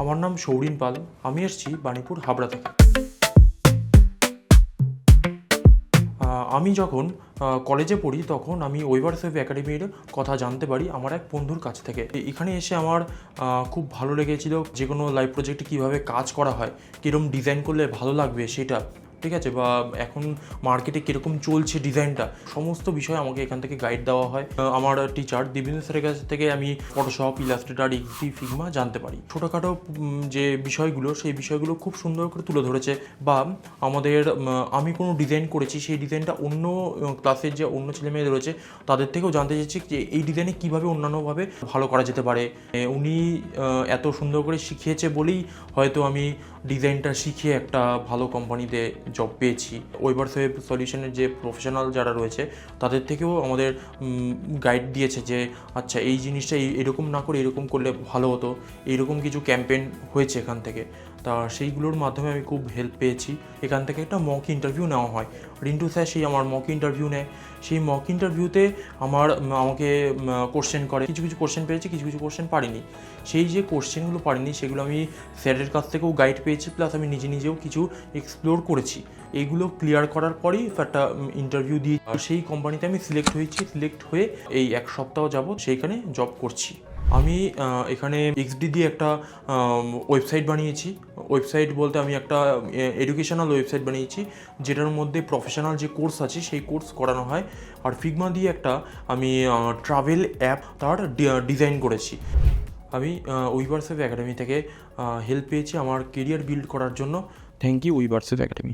আমার নাম সৌরিন পাল। আমি এসেছি বাণীপুর হাবড়া থেকে। আমি যখন কলেজে পড়ি তখন আমি ওয়েভারস ওয়েভ একাডেমির কথা জানতে পারি আমার এক বন্ধুর কাছ থেকে। এখানে এসে আমার খুব ভালো লেগেছিল যে কোনো লাইভ প্রজেক্টে কীভাবে কাজ করা হয়, কীরকম ডিজাইন করলে ভালো লাগবে সেটা, ঠিক আছে, বা এখন মার্কেটে কীরকম চলছে ডিজাইনটা, সমস্ত বিষয় আমাকে এখান থেকে গাইড দেওয়া হয়। আমার টিচার দিবেন্দু স্যারের কাছ থেকে আমি ফটোশপ, ইলাস্ট্রেটর, এক্সডি, ফিগমা জানতে পারি। ছোটোখাটো যে বিষয়গুলো সেই বিষয়গুলো খুব সুন্দর করে তুলে ধরেছে। বা আমি কোনো ডিজাইন করেছি সেই ডিজাইনটা অন্য ক্লাসের যে অন্য ছেলেমেয়েদের রয়েছে তাদের থেকেও জানতে চাইছি যে এই ডিজাইনে কীভাবে অন্যান্যভাবে ভালো করা যেতে পারে। উনি এত সুন্দর করে শিখিয়েছে বলেই হয়তো আমি ডিজাইনটা শিখে একটা ভালো কোম্পানিতে জব পেয়েছি। ওয়েভারস ওয়েভ সলিউশনের যে প্রফেশনাল যারা রয়েছে তাদের থেকেও আমাদের গাইড দিয়েছে যে আচ্ছা এই জিনিসটা এরকম না করে এরকম করলে ভালো হতো। এইরকম কিছু ক্যাম্পেইন হয়েছে এখান থেকে, তা সেইগুলোর মাধ্যমে আমি খুব হেল্প পেয়েছি। এখান থেকে একটা মক ইন্টারভিউ নেওয়া হয়। রিন্টু স্যার সেই আমার মক ইন্টারভিউ নেয়। সেই মক ইন্টারভিউতে আমাকে কোশ্চেন করে। কিছু কিছু কোশ্চেন পেয়েছি, কিছু কিছু কোশ্চেন পারিনি। সেই যে কোশ্চেনগুলো পারিনি সেগুলো আমি স্যারের কাছ থেকেও গাইড পেয়েছি, প্লাস আমি নিজেও কিছু এক্সপ্লোর করেছি। এইগুলো ক্লিয়ার করার পরেই একটা ইন্টারভিউ দিয়ে সেই কোম্পানিতে আমি সিলেক্ট হয়েছি। সিলেক্ট হয়ে এই 1 সপ্তাহ যাবৎ সেইখানে জব করছি। আমি এখানে এক্সডি দিয়ে একটা ওয়েবসাইট বানিয়েছি। ওয়েবসাইট বলতে আমি একটা এডুকেশনাল ওয়েবসাইট বানিয়েছি যেটার মধ্যে প্রফেশনাল যে কোর্স আছে সেই কোর্স করানো হয়। আর ফিগমা দিয়ে আমি ট্রাভেল অ্যাপ তার ডিজাইন করেছি। আমি ওয়েভারস ওয়েভ একাডেমি থেকে হেল্প পেয়েছি আমার কেরিয়ার বিল্ড করার জন্য। Thank you weavers wave academy.